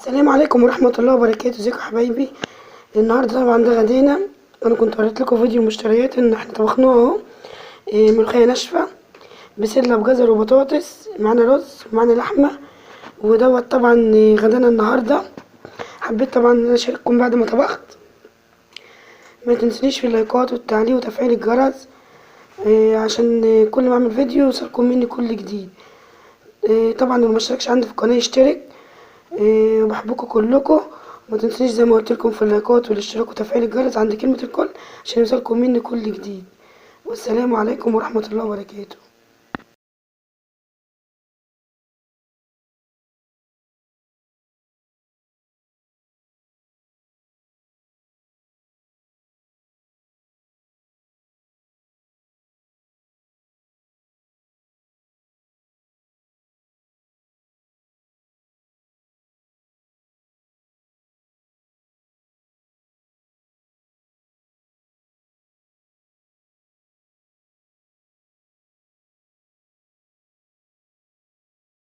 السلام عليكم ورحمة الله وبركاته. ازيكم يا حبايبي؟ النهارده طبعا ده غدانا. انا كنت وريت لكم فيديو المشتريات ان احنا طبخناه اهو. ملوخية ناشفة بسلة بجزر وبطاطس، معانا رز ومعانا لحمة، ودوت طبعا غدانا النهارده. حبيت طبعا ان انا اشارككم بعد ما طبخت. ما تنسونيش في اللايكات والتعليق وتفعيل الجرس عشان كل ما اعمل فيديو يوصلكم مني كل جديد. طبعا اللي مشتركش عندي في القناة يشترك. بحبكم كلكم. ما تنسونيش زي ما قلت لكم في اللايكات والاشتراك وتفعيل الجرس عند كلمة الكل عشان يوصلكم مني كل جديد. والسلام عليكم ورحمة الله وبركاته.